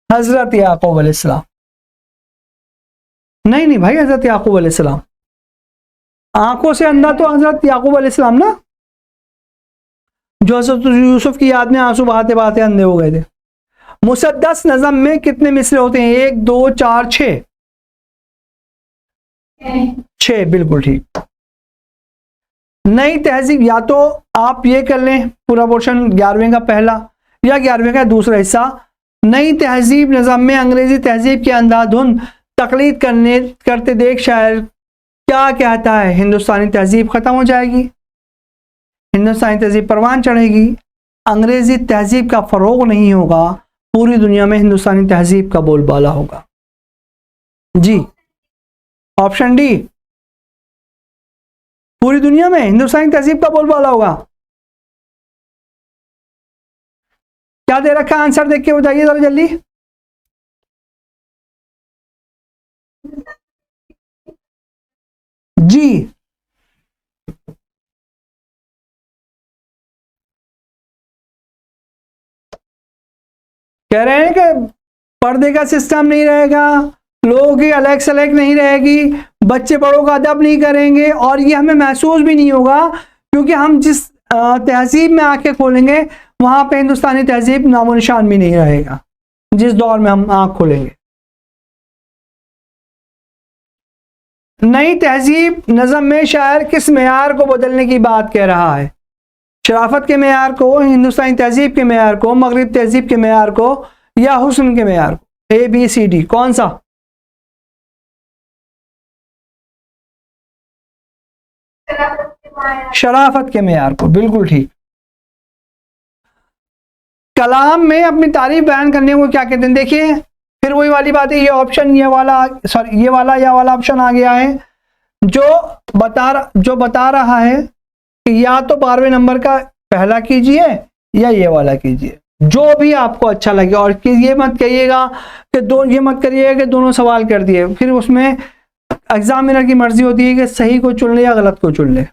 हजरत याकूब अलैहिस्सलाम। नहीं भाई, हजरत याकूब अलैहिस्सलाम। आंखों से अंधा तो हजरत याकूब अलैहिस्सलाम ना, जो हजरत यूसुफ की याद में आंसू बहाते बहाते अंधे हो गए थे। मुसद्दस नज़म में कितने मिसरे होते हैं? 1 2 4 6? 6 बिल्कुल ठीक। नई तहजीब, या तो आप ये कर लें पूरा पोर्शन 11वें का पहला या 11वें का दूसरा हिस्सा, नई तहजीब नज़म में अंग्रेजी तहजीब के अंधाधुंध तकलीद करते देख शायर क्या कहता है? हिंदुस्तानी तहजीब ख़त्म हो जाएगी, हिंदुस्तानी तहजीब परवान चढ़ेगी, अंग्रेजी तहजीब का फ़रोग नहीं होगा, पूरी दुनिया में हिंदुस्तानी तहजीब का बोलबाला होगा। जी, ऑप्शन डी, पूरी दुनिया में हिंदुस्तानी तहजीब का बोलबाला होगा। क्या दे रखा आंसर, देख के बताइए जरा जल्दी। जी, कह रहे हैं कि पर्दे का सिस्टम नहीं रहेगा, लोगों की अलग सलग नहीं रहेगी, बच्चे बड़ों का अदब नहीं करेंगे, और ये हमें महसूस भी नहीं होगा, क्योंकि हम जिस तहजीब में आंखें खोलेंगे वहां पे हिंदुस्तानी तहजीब नामो निशान भी नहीं रहेगा, जिस दौर में हम आंख खोलेंगे। नई तहजीब नज़म में शायर किस मेयार को बदलने की बात कह रहा है? शराफत के मेयार को, हिंदुस्तानी तहजीब के मेयार को, मगरिब तहजीब के मेयार को, या हुस्न के मेयार को? ए बी सी डी, कौन सा? शराफत के मेयार को, बिल्कुल ठीक। कलाम में अपनी तारीफ बयान करने को क्या कहते हैं? देखिए फिर वही वाली बात है, ये ऑप्शन ये वाला सॉरी ये वाला ऑप्शन आ गया है जो बता रहा है कि या तो 12वें नंबर का पहला कीजिए या ये वाला कीजिए, जो भी आपको अच्छा लगे। और कि ये मत कहिएगा कि ये मत करिएगा कि दोनों सवाल कर दिए, फिर उसमें एग्जामिनर की मर्जी होती है कि सही को चुन ले या गलत को चुन ले।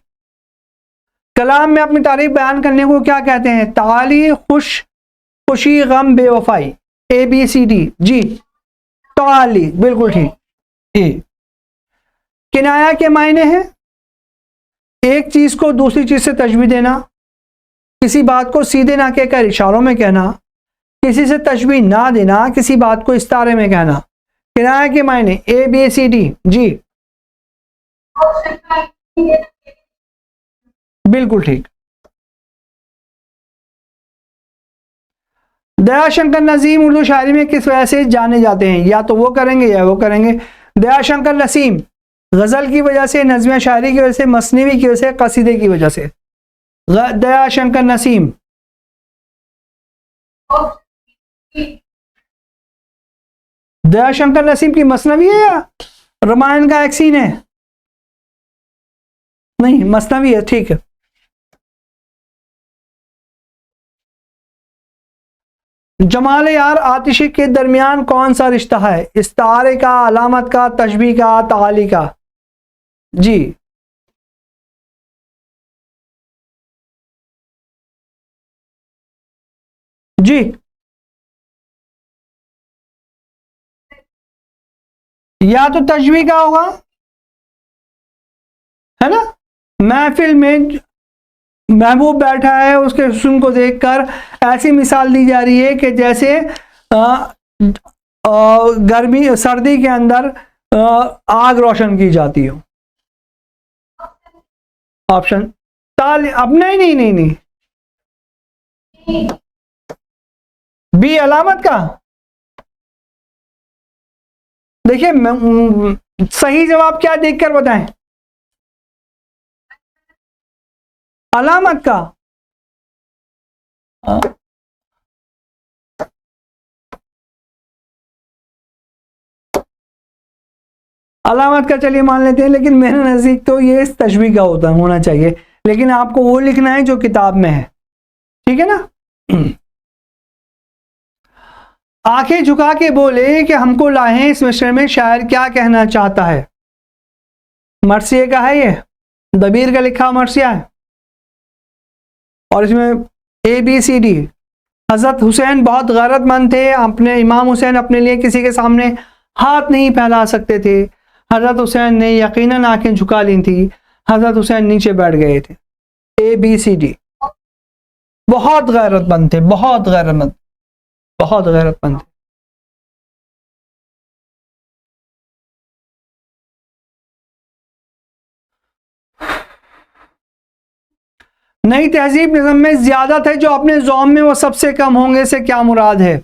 कलाम में अपनी तारीफ बयान करने को क्या कहते हैं? ताली, खुशी, गम, बेवफाई? ए बी सी डी। जी, ताली, बिल्कुल ठीक। ए, किनाया के मायने हैं एक चीज को दूसरी चीज से तशबीह देना, किसी बात को सीधे ना कहकर इशारों में कहना, किसी से तशबीह ना देना, किसी बात को इस्तारे में कहना। किनाया के मायने ए बी सी डी। जी, बिल्कुल ठीक। दयाशंकर नसीम उर्दू शायरी में किस वजह से जाने जाते हैं? या तो वो करेंगे या वो करेंगे। दयाशंकर नसीम गजल की वजह से, नज़्म शायरी की वजह से, मसनवी की वजह से, कसीदे की वजह से? दयाशंकर नसीम। दयाशंकर नसीम की मसनवी है या रामायण का एक सीन है? नहीं, मसनवी है, ठीक है। जमाल यार आतिशी के दरमियान कौन सा रिश्ता है? इस्तारे का, अलामत का, तशबीह का, ताली का? जी, जी, या तो तशबीह का होगा, है ना। महफिल में महबूब बैठा है, उसके हुस्न को देखकर ऐसी मिसाल दी जा रही है कि जैसे गर्मी सर्दी के अंदर आग रोशन की जाती हो। ऑप्शन ताल, अब नहीं नहीं नहीं नहीं, बी अलामत का। देखिए सही जवाब क्या देखकर बताएं? अलामत का। अलामत का चलिए मान लेते हैं, लेकिन मेरे नजदीक तो ये तशबीह का होना चाहिए, लेकिन आपको वो लिखना है जो किताब में है, ठीक है ना। आंखें झुका के बोले कि हमको लाहें, इस मिसरे में शायर क्या कहना चाहता है? मर्सिया का है, ये दबीर का लिखा मर्सिया है, और इसमें ए बी सी डी। हजरत हुसैन बहुत गैरतमंद थे, अपने इमाम हुसैन अपने लिए किसी के सामने हाथ नहीं फैला सकते थे। हजरत हुसैन ने यकीनन आंखें झुका ली थी, हजरत हुसैन नीचे बैठ गए थे। A B C D. बहुत गैरतमंद थे, बहुत गैरतमंद, बहुत गैरतमंद थे। नई तहजीब निज़म में ज्यादा थे जो अपने ज़ौम में वो सबसे कम होंगे से क्या मुराद है?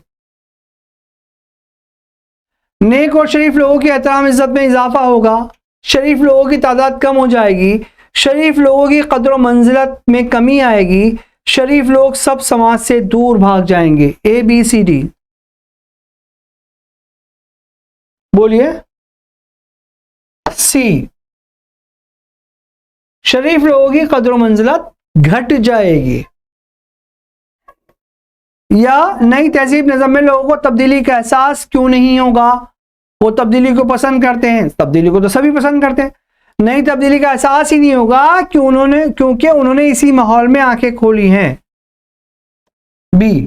नेक और शरीफ लोगों की एहतराम इज्जत में इजाफा होगा, शरीफ लोगों की तादाद कम हो जाएगी, शरीफ लोगों की कदर मंजिलत में कमी आएगी, शरीफ लोग सब समाज से दूर भाग जाएंगे। ABCD बोलिए। C, शरीफ लोगों की कदर मंजिलत घट जाएगी। या नई तहजीब नज़म में लोगों को तब्दीली का एहसास क्यों नहीं होगा? वो तब्दीली को पसंद करते हैं, तब्दीली को तो सभी पसंद करते हैं, नई तब्दीली का एहसास ही नहीं होगा क्योंकि उन्होंने इसी माहौल में आंखें खोली हैं। B,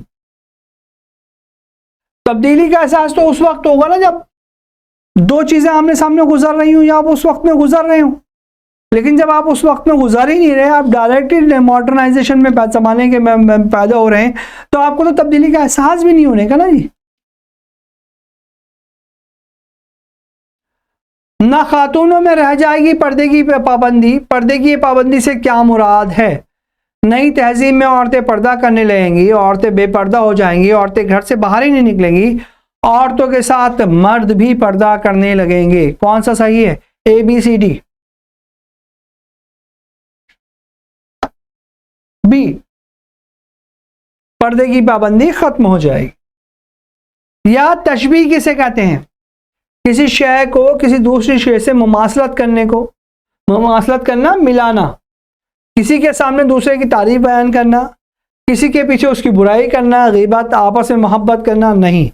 तब्दीली का एहसास तो उस वक्त होगा ना जब दो चीजें आमने सामने गुजर रही हूं या आप उस वक्त में गुजर रहे हो। लेकिन जब आप उस वक्त में गुजार ही नहीं रहे, आप डायरेक्टली मॉडर्नाइजेशन में जमाने के पैदा हो रहे हैं, तो आपको तो तब्दीली का एहसास भी नहीं होने का ना जी। ना खातूनों में रह जाएगी पर्दे की पाबंदी। पर्दे की पाबंदी से क्या मुराद है? नई तहजीब में औरतें पर्दा करने लगेंगी, औरतें बेपर्दा हो जाएंगी, औरतें घर से बाहर ही नहीं निकलेंगी, औरतों के साथ मर्द भी पर्दा करने लगेंगे। कौन सा सही है? ABCD। B, पर्दे की पाबंदी खत्म हो जाएगी। या तशबीह किसे कहते हैं? किसी शय को किसी दूसरी शय से मुमासलत करने को, मुमासलत करना, मिलाना, किसी के सामने दूसरे की तारीफ बयान करना, किसी के पीछे उसकी बुराई करना, गीबत, आपस में मोहब्बत करना। नहीं,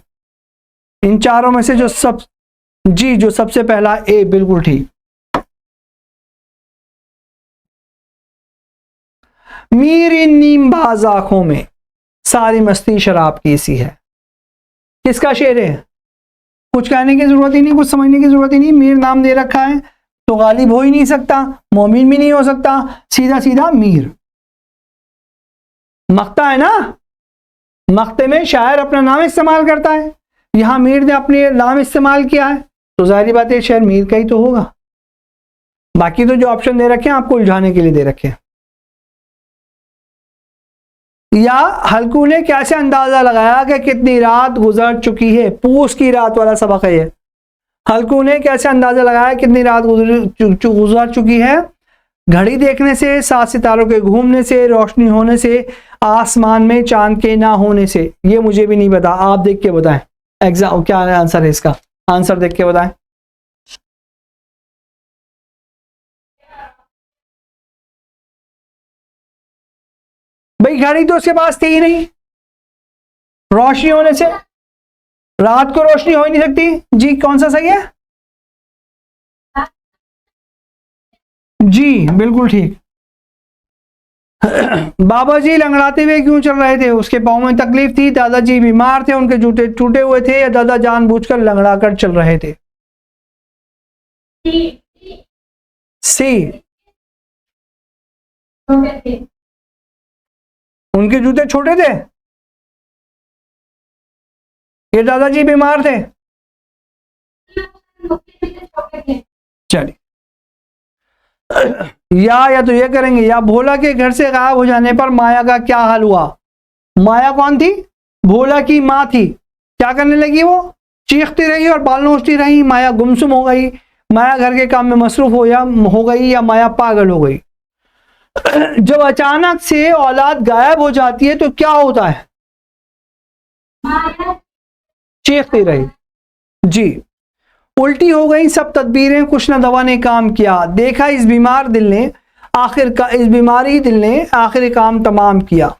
इन चारों में से जो सबसे पहला A बिल्कुल ठीक। मेरी नीमबाज आंखों में सारी मस्ती शराब की सी है। किसका शेर है? कुछ कहने की जरूरत ही नहीं, कुछ समझने की जरूरत ही नहीं। मीर नाम दे रखा है तो गालिब हो ही नहीं सकता, मोमिन भी नहीं हो सकता, सीधा सीधा मीर। मख्ता है ना, मख्ते में शायर अपना नाम इस्तेमाल करता है, यहां मीर ने अपने नाम इस्तेमाल किया है, तो जाहिर बात है शायर मीर का ही तो होगा। बाकी तो जो ऑप्शन दे रखे हैं आपको उलझाने के लिए दे रखे हैं। या हल्कू ने कैसे अंदाजा लगाया कि कितनी रात गुजर चुकी है? पूस की रात वाला सबक है ये। हल्कू ने कैसे अंदाजा लगाया कितनी रात गुजर चुकी है? घड़ी देखने से, सात सितारों के घूमने से, रोशनी होने से, आसमान में चांद के ना होने से। ये मुझे भी नहीं पता, आप देख के बताएं। एग्जाम क्या आंसर है इसका? आंसर देख के बताएं। भाई घड़ी तो उसके पास थी ही नहीं, रोशनी होने से, रात को रोशनी हो ही नहीं सकती। जी कौन सा सही है? जी बिल्कुल ठीक। बाबा जी लंगड़ाते हुए क्यों चल रहे थे? उसके पाँव में तकलीफ थी, दादाजी बीमार थे, उनके जूते टूटे हुए थे, या दादा जानबूझकर लंगड़ा कर चल रहे थे? सी, उनके जूते छोटे थे, ये दादाजी बीमार थे। चलिए, या तो ये करेंगे, या भोला के घर से गायब हो जाने पर माया का क्या हाल हुआ? माया कौन थी? भोला की माँ थी। क्या करने लगी? वो चीखती रही और बाल नोचती रही। माया गुमसुम हो गई, माया घर के काम में मसरूफ हो गई, या माया पागल हो गई। जब अचानक से औलाद गायब हो जाती है तो क्या होता है? चीखती रही। जी, उल्टी हो गई सब तदबीरें, कुछ न दवा ने काम किया, देखा इस बीमारी दिल ने आखिर काम तमाम किया।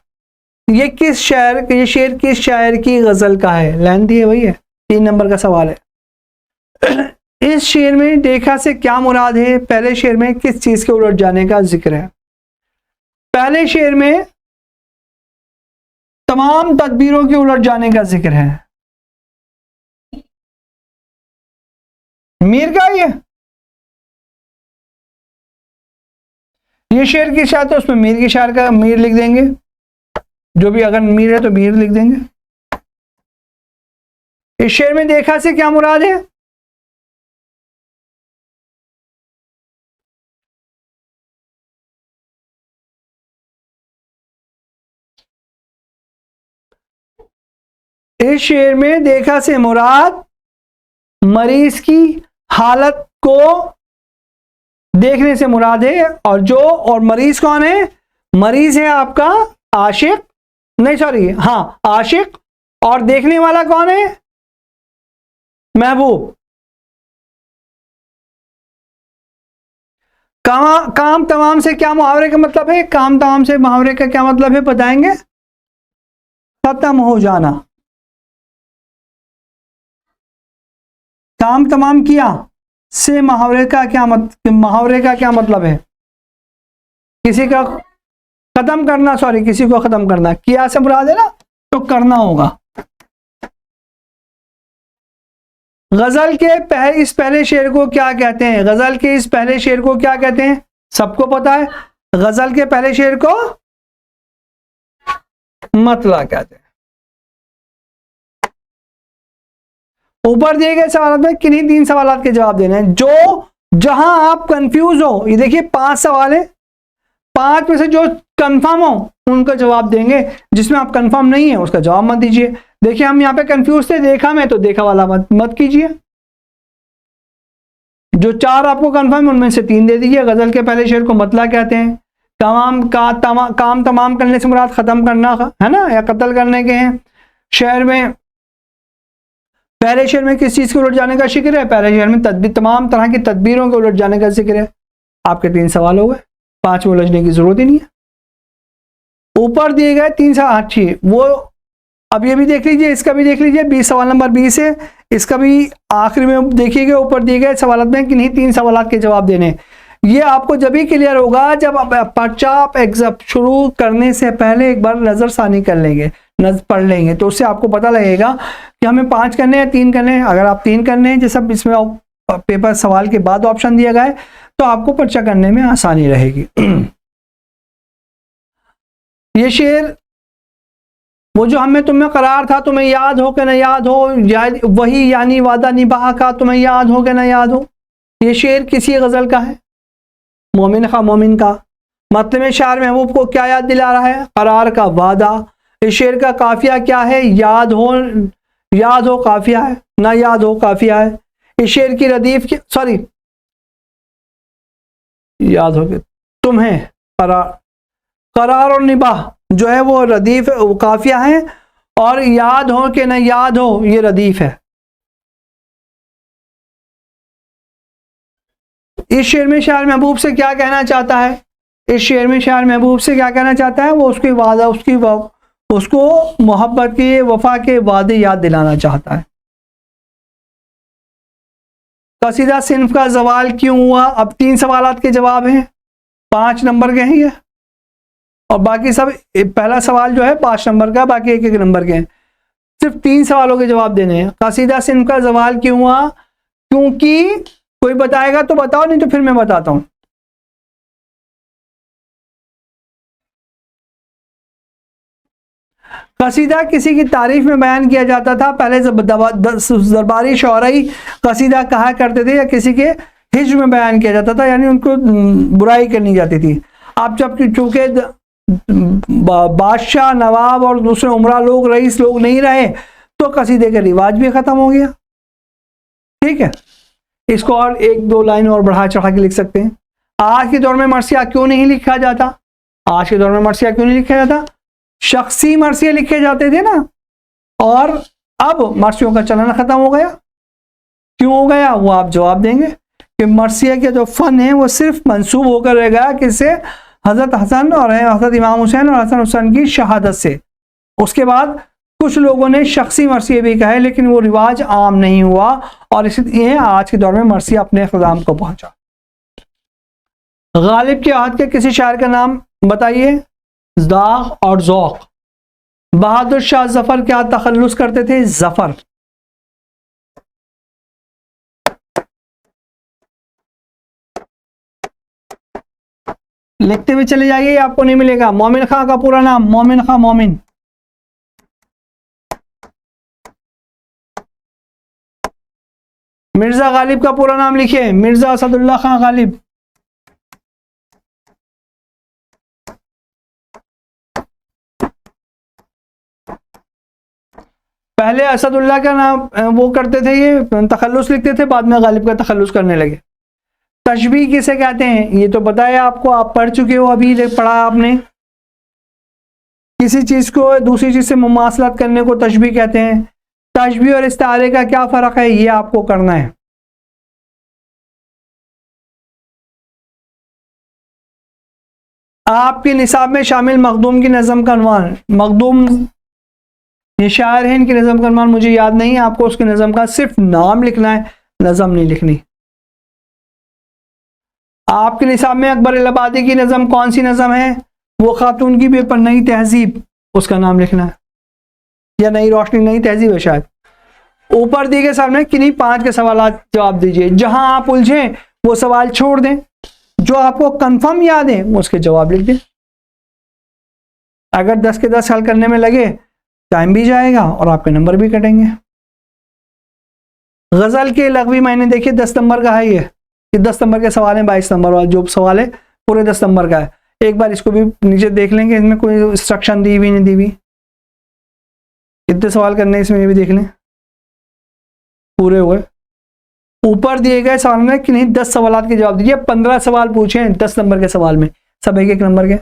ये शेर किस शायर की गजल का है? लाइन दी है वही है, 3 नंबर का सवाल है। इस शेर में देखा से क्या मुराद है? पहले शेर में किस चीज के उलट जाने का जिक्र है? पहले शेर में तमाम तदबीरों के उलट जाने का जिक्र है। मीर का ये शेर की शायद, तो उसमें मीर की शायर का मीर लिख देंगे, जो भी अगर मीर है तो मीर लिख देंगे। इस शेर में देखा से क्या मुराद है? इस शेर में देखा से मुराद मरीज की हालत को देखने से मुराद है, और मरीज कौन है? मरीज है आपका आशिक, नहीं सॉरी, हाँ आशिक, और देखने वाला कौन है? महबूब। काम तमाम से क्या मुहावरे का मतलब है? काम तमाम से मुहावरे का क्या मतलब है बताएंगे? खत्म हो जाना। काम तमाम किया से मुहावरे का क्या मतलब है? किसी का खत्म करना, सॉरी किसी को खत्म करना, किया से मुराद है ना, तो करना होगा। गजल के इस पहले शेर को क्या कहते हैं? गजल के इस पहले शेर को क्या कहते हैं? सबको पता है। गजल के पहले शेर को मतला कहते हैं। ऊपर दिए गए सवाल में किन्हीं 3 सवालों के जवाब देने हैं जहां आप कंफ्यूज हो। ये देखिए 5 सवाल है, 5 में से जो कंफर्म हो उनका जवाब देंगे, जिसमें आप कंफर्म नहीं है उसका जवाब मत दीजिए। देखिए हम यहाँ पे कंफ्यूज थे, देखा में, तो देखा वाला मत कीजिए। जो 4 आपको कंफर्म है उनमें से 3 दे दीजिए। गजल के पहले शेर को मतला कहते हैं। काम तमाम करने से मुराद खत्म करना है ना, या कत्ल करने के हैं। शहर में, पहले शेर में किस चीज के उलट जाने का जिक्र है? पहले शेर में तमाम तरह की तदबीरों के उलट जाने का जिक्र है। आपके 3 सवाल हो गए, 5 में उलझने की जरूरत ही नहीं है। ऊपर दिए गए 3 सवाल अच्छी, वो अब ये भी देख लीजिए, इसका भी देख लीजिए, 20 सवाल नंबर 20 है, इसका भी आखिरी में देखिएगा। ऊपर दिए गए सवाल में किन्हीं 3 सवाल के जवाब देने। ये आपको जब भी क्लियर होगा जब आप पर्चा एग्जाम शुरू करने से पहले एक बार नजरसानी कर लेंगे, पढ़ लेंगे, तो उससे आपको पता लगेगा कि हमें 5 करने हैं 3 करने हैं। अगर आप 3 करने हैं, जैसा इसमें पेपर सवाल के बाद ऑप्शन दिया गया है, तो आपको पर्चा करने में आसानी रहेगी। ये शेर, वो जो हमें तुम्हें करार था तुम्हें याद हो कि न याद हो, वही यानी वादा निभा का तुम्हें याद हो कि न याद हो। ये शेर किसी गजल का है? मोमिन खा मोमिन का। मतलब में शायर महबूब को क्या याद दिला रहा है? करार का वादा। इस शेर का काफिया क्या है? याद हो काफिया है, ना याद हो काफिया है। इस शेर की रदीफ की, सॉरी याद हो तुम्हें करार और निबाह जो है वो रदीफ, वो काफिया है, और याद हो कि न याद हो ये रदीफ है। इस शेर में शायर महबूब से क्या कहना चाहता है? इस शेर में शायर महबूब से क्या कहना चाहता है? वो उसकी वादा, उसको मोहब्बत के, वफा के वादे याद दिलाना चाहता है। कसीदा सिन्फ का जवाल क्यों हुआ? अब 3 सवालात के जवाब हैं, 5 नंबर के हैं ये, और बाकी सब, पहला सवाल जो है 5 नंबर का, बाकी 1-1 नंबर के हैं। सिर्फ 3 सवालों के जवाब देने हैं। कसीदा सिन्फ का जवाल क्यों हुआ? क्योंकि, कोई बताएगा तो बताओ, नहीं तो फिर मैं बताता हूं। कसीदा किसी की तारीफ में बयान किया जाता था। पहले दरबारी शौराई कसीदा कहा करते थे, या किसी के हिज्र में बयान किया जाता था, यानी उनको बुराई करनी जाती थी। अब जब चूंकि बादशाह, नवाब और दूसरे उमरा लोग, रईस लोग नहीं रहे, तो कसीदे का रिवाज भी खत्म हो गया। ठीक है, इसको और 1-2 लाइन और बढ़ा चढ़ा के लिख सकते हैं। आज के दौर में मरसिया क्यों नहीं लिखा जाता? आज के दौर में मरसिया क्यों नहीं लिखा जाता? शख्सी मरसिया लिखे जाते थे ना, और अब मरसियों का चलन खत्म हो गया। क्यों हो गया वो आप जवाब देंगे कि मरसिया के जो फन है वो सिर्फ मंसूब होकर रह गया किससे? हजरत हसन और हजरत इमाम हुसैन और हसन हुसैन की शहादत से। उसके बाद कुछ लोगों ने शख्सी मरसिया भी कहे, लेकिन वो रिवाज आम नहीं हुआ, और इसलिए आज के दौर में मरसिया अपने ख़ुदाम को पहुंचा। गालिब के अहद के किसी शायर का नाम बताइए। दाग और ज़ौक़। बहादुर शाह जफर क्या तखल्लुस करते थे? जफर। लिखते हुए चले जाइए, आपको नहीं मिलेगा। मोमिन खां का पूरा नाम? मोमिन खां मोमिन। मिर्जा गालिब का पूरा नाम लिखिए। मिर्जा असदुल्ला खां गालिब। पहले असदुल्ला का नाम वो करते थे, ये तखल्लुस लिखते थे, बाद में गालिब का तखल्लुस करने लगे। तशबीह किसे कहते हैं ये तो पता है आपको, आप पढ़ चुके हो, अभी पढ़ा आपने। किसी चीज को दूसरी चीज से मुमासलत करने को तशबीह कहते हैं। तशबीह और इस्तारे का क्या फर्क है ये आपको करना है। आपके निसाब में शामिल मखदूम की नज़म का अनवान, मखदूम ये शायर है, इनकी नज़म का अनवान मुझे याद नहीं है, आपको उसकी नज़म का सिर्फ नाम लिखना है, नज़म नहीं लिखनी। आपके निसाब में अकबर इलाहाबादी की नज़म कौन सी नज़म है? वो खातून की पेपर नई तहजीब, उसका नाम लिखना है, या नई रोशनी, नई तहजीब है शायद। ऊपर दिए गए सामने किन्हीं 5 के सवाल जवाब दीजिए। जहां आप उलझें वो सवाल छोड़ दें, जो आपको कंफर्म याद है उसके जवाब लिख दें। अगर 10 के 10 हल करने में लगे टाइम भी जाएगा और आपके नंबर भी कटेंगे। गजल के लग़वी मायने देखिए 10 नंबर का है ये 10 नंबर के सवाल हैं, 22 नंबर वाला जो सवाल है पूरे 10 नंबर का है। एक बार इसको भी नीचे देख लेंगे, इसमें कोई इंस्ट्रक्शन दी हुई नहीं दी हुई, कितने सवाल करने इसमें ये भी देख लें, पूरे हुए। ऊपर दिए गए सवाल में कि नहीं 10 सवाल के जवाब दीजिए। 15 सवाल पूछे 10 नंबर के सवाल में, सब एक एक नंबर के।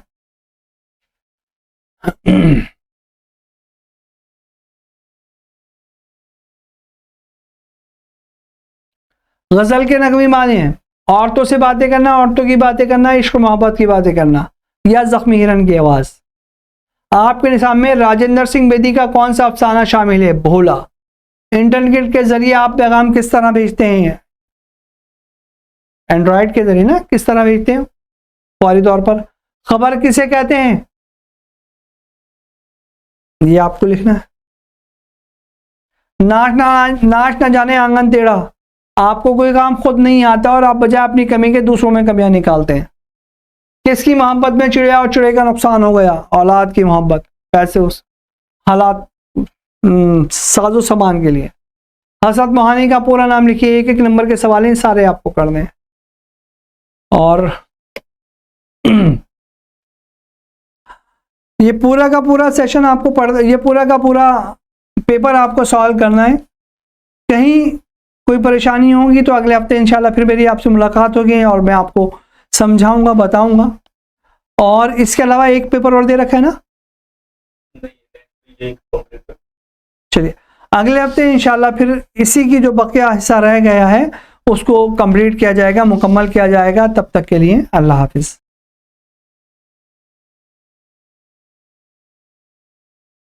गजल के नगमी माने हैं औरतों से बातें करना, औरतों की बातें करना, इश्क मोहब्बत की बातें करना, या जख्मी हिरन की आवाज। आपके निसाब में राजेंद्र सिंह बेदी का कौन सा अफसाना शामिल है? भोला। इंटरनेट के जरिए आप पैगाम किस तरह भेजते हैं? एंड्रॉयड के जरिए ना, किस तरह भेजते हैं फौरी तौर पर। खबर किसे कहते हैं? ये आपको लिखना है। नाच ना जाने आंगन टेढ़ा, आपको कोई काम खुद नहीं आता और आप बजाय अपनी कमी के दूसरों में कमियां निकालते हैं। किसकी मोहब्बत में चिड़िया और चिड़े का नुकसान हो गया? औलाद की मोहब्बत, पैसे उस हालात साजो सामान के लिए। हसरत मोहानी का पूरा नाम लिखिए, एक एक नंबर के सवाल हैं, सारे आपको करने हैं। और ये पूरा का पूरा सेशन आपको ये पूरा का पूरा पेपर आपको सॉल्व करना है। कहीं कोई परेशानी होगी तो अगले हफ्ते इंशाल्लाह फिर मेरी आपसे मुलाकात होगी और मैं आपको समझाऊंगा, बताऊंगा। और इसके अलावा एक पेपर और दे रखा है ना, चलिए अगले हफ्ते इंशाल्लाह फिर इसी की जो बकिया हिस्सा रह गया है उसको कंप्लीट किया जाएगा, मुकम्मल किया जाएगा। तब तक के लिए अल्लाह हाफिज।